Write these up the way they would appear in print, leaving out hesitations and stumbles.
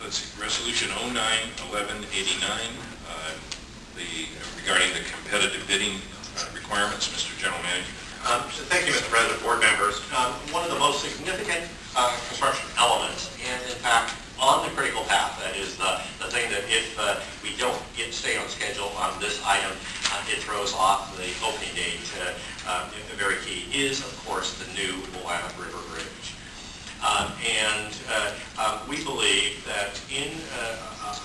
let's see, Resolution 09-1189, regarding the competitive bidding requirements. Mr. General Manager. So thank you, Mr. President, board members. One of the most significant construction elements, and in fact, on the critical path, that is the thing that if we don't stay on schedule on this item, it throws off the opening date. Very key is, of course, the new Willamette River Bridge. We believe that in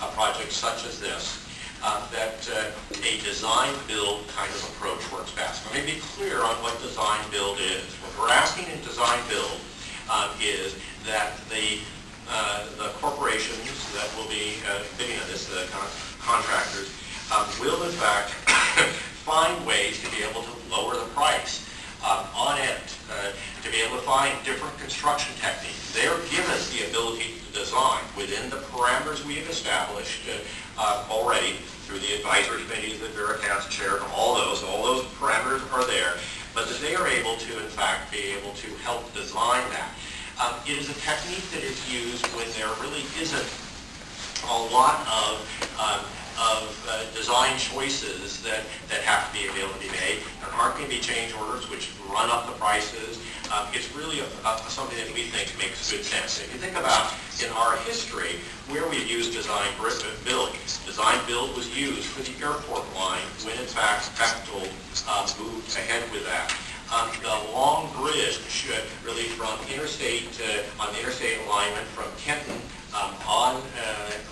a project such as this, that a design-build kind of approach works best. Let me be clear on what design-build is. What we're asking in design-build is that the corporations that will be bidding on this, the contractors, will in fact find ways to be able to lower the price on it, to be able to find different construction techniques. They'll give us the ability to design within the parameters we have established already through the advisory committees that Vera Katz chaired. All those parameters are there, but that they are able to, in fact, be able to help design that. It is a technique that is used when there really isn't a lot of design choices that have to be able to be made. There aren't going to be change orders which run up the prices. It's really something that we think makes good sense. If you think about in our history where we've used design-build, design-build was used for the airport line when in fact Bechtel moved ahead with that. The long bridge really from interstate on the interstate alignment from Kenton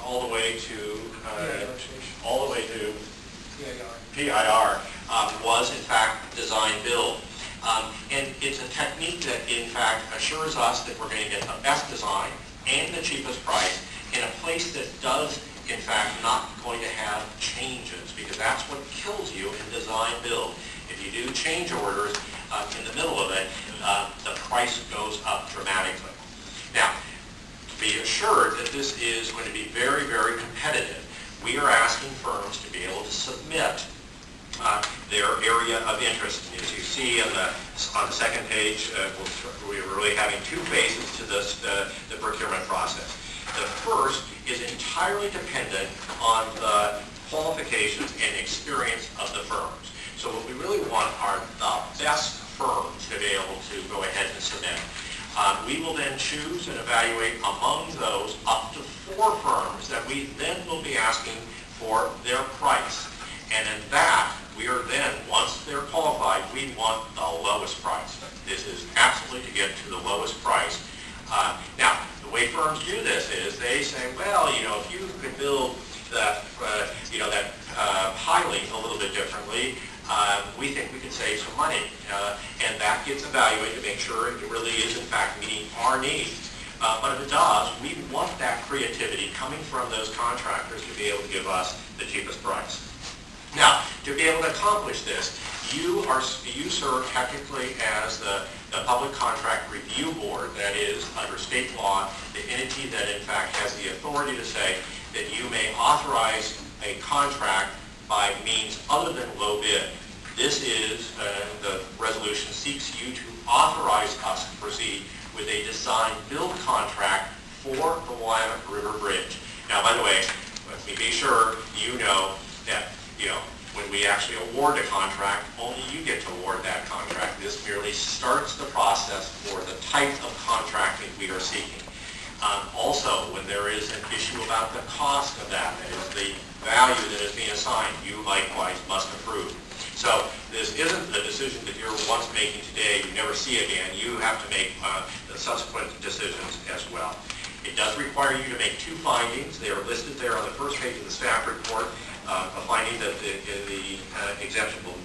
all the way to PIR was in fact design-build. And it's a technique that in fact assures us that we're going to get the best design and the cheapest price in a place that does in fact not going to have changes, because that's what kills you in design-build. If you do change orders in the middle of it, the price goes up dramatically. Now, to be assured that this is going to be very, very competitive, we are asking firms to be able to submit their area of interest. And as you see on the second page, we're really having two phases to this, the procurement process. The first is entirely dependent on the qualifications and experience of the firms. So what we really want are the best firms to be able to go ahead and submit. We will then choose and evaluate among those up to 4 firms that we then will be asking for their price. And in that, we are then, once they're qualified, we want the lowest price. This is absolutely to get to the lowest price. Now, the way firms do this is they say, well, if you could build that, that piling a little bit differently, we think we can save some money. And that gets evaluated to make sure it really is, in fact, meeting our needs. But if it does, we want that creativity coming from those contractors to be able to give us the cheapest price. Now, to be able to accomplish this, you serve technically as the Public Contract Review Board, that is, under state law, the entity that in fact has the authority to say that you may authorize a contract by means other than low bid. This is, the resolution seeks you to authorize us to proceed with a design-build contract for the Willamette River Bridge. Now, by the way, let me be sure you know that, when we actually award a contract, only you get to award that contract. This merely starts the process for the type of contracting we are seeking. Also, when there is an issue about the cost of that is the value that is being assigned, you likewise must approve. So this isn't a decision that you're once making today, you never see again. You have to make the subsequent decisions as well. It does require you to make 2 findings. They are listed there on the first page of the staff report. A finding that the exemption will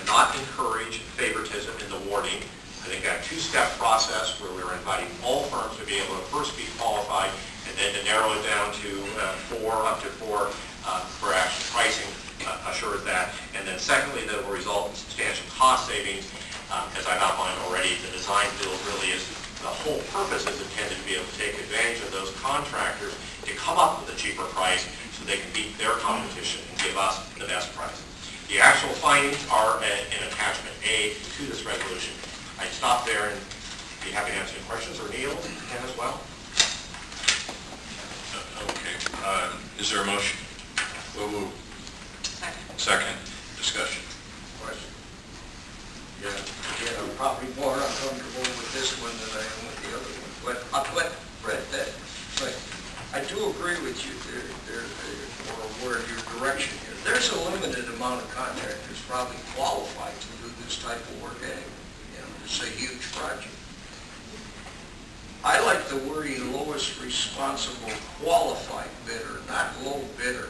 not encourage favoritism in the awarding. I think that 2-step process where we're inviting all firms to be able to first be qualified and then to narrow it down to 4, up to 4 for actual pricing assures that. And then secondly, that will result in substantial cost savings. As I've outlined already, the design build really is, the whole purpose is intended to be able to take advantage of those contractors to come up with a cheaper price so they can beat their competition and give us the best price. The actual findings are in attachment A to this resolution. I'd stop there and be happy to answer any questions, or Neil can as well. Is there a motion? So moved. Second. Discussion. Question. Yeah, again, I'm probably more uncomfortable with this one than I am with the other one, but I'll let Fred that. But I do agree with you or your direction here. There's a limited amount of contractors probably qualified to do this type of work anyway. You know, it's a huge project. I like the wording lowest responsible qualified bidder, not low bidder.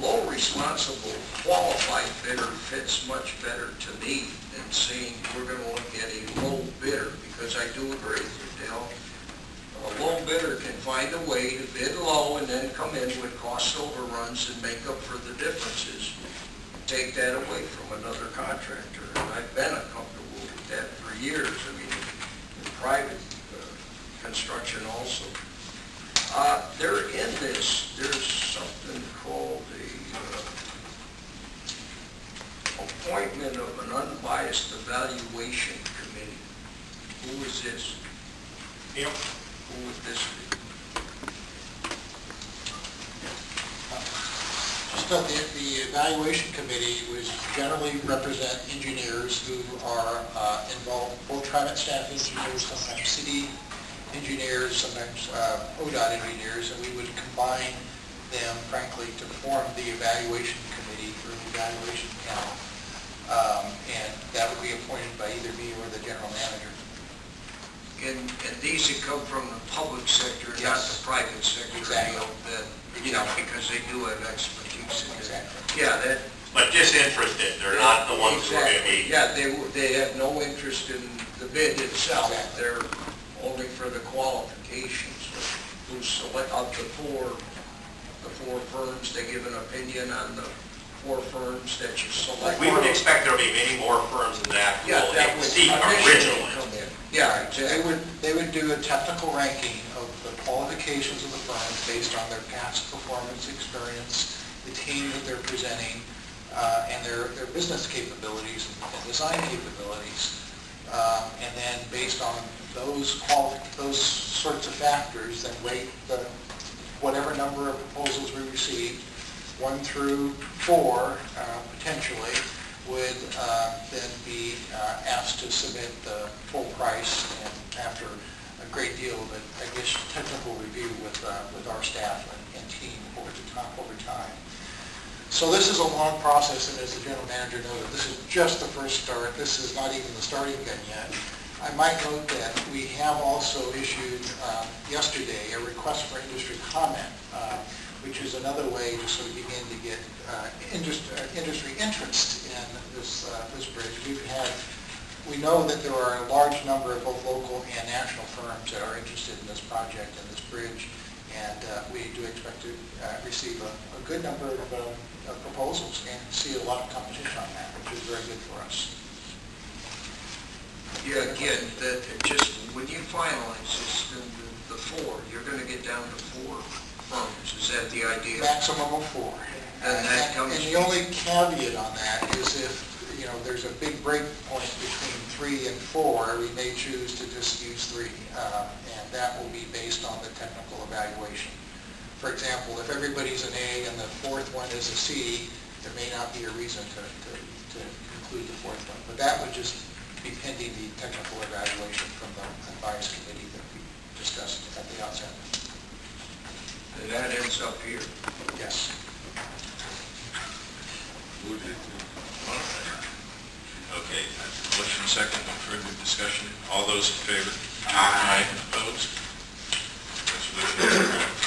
Low responsible qualified bidder fits much better to me than saying we're going to look at a low bidder, because I do agree with you, Dale. A low bidder can find a way to bid low and then come in with cost overruns and make up for the differences. Take that away from another contractor, and I've been uncomfortable with that for years. I mean, in private construction also. There in this, there's something called the appointment of an unbiased evaluation committee. Who is this? Neil? Who would this be? Just that the evaluation committee was generally represent engineers who are involved, both TriMet staff engineers, sometimes city engineers, sometimes ODOT engineers, and we would combine them, frankly, to form the evaluation committee or the evaluation panel. And that would be appointed by either me or the general manager. And these that come from the public sector, not the Yes. private sector. Exactly. You know, because they do have expertise in it. Exactly. Yeah, that. But disinterested, they're not the ones who are going to be. Yeah, they have no interest in the bid itself. Exactly. They're only for the qualifications. Who select out the four firms, they give an opinion on the 4 firms that you select. We would expect there will be many more firms than that who Yeah, will that would exceed initially originally. come in. Yeah, exactly. They would do a technical ranking of the qualifications of the firms based on their past performance experience, the team that they're presenting, and their business capabilities and design capabilities. And then based on those sorts of factors, then weight whatever number of proposals we received, 1 through 4 potentially, would then be asked to submit the full price, and after a great deal of, I guess, technical review with our staff and team over time. So this is a long process, and as the general manager noted, this is just the first start. This is not even the starting gun yet. I might note that we have also issued yesterday a request for industry comment, which is another way to sort of begin to get industry interest in this bridge. We know that there are a large number of both local and national firms that are interested in this project and this bridge, and we do expect to receive a good number of proposals and see a lot of competition on that, which is very good for us. Yeah, again, that just when you finalize this, the 4, you're going to get down to 4 firms. Is that the idea? Maximum of 4. And that comes. And the only caveat on that is if, there's a big break point between 3 and 4, we may choose to just use 3, and that will be based on the technical evaluation. For example, if everybody's an A and the 4th one is a C, there may not be a reason to include the 4th one. But that would just be pending the technical evaluation from the advice committee that we discussed at the outset. And that ends up here. Yes. Okay, motion second, no further discussion. All those in favor? Aye. Opposed? Resolution is approved.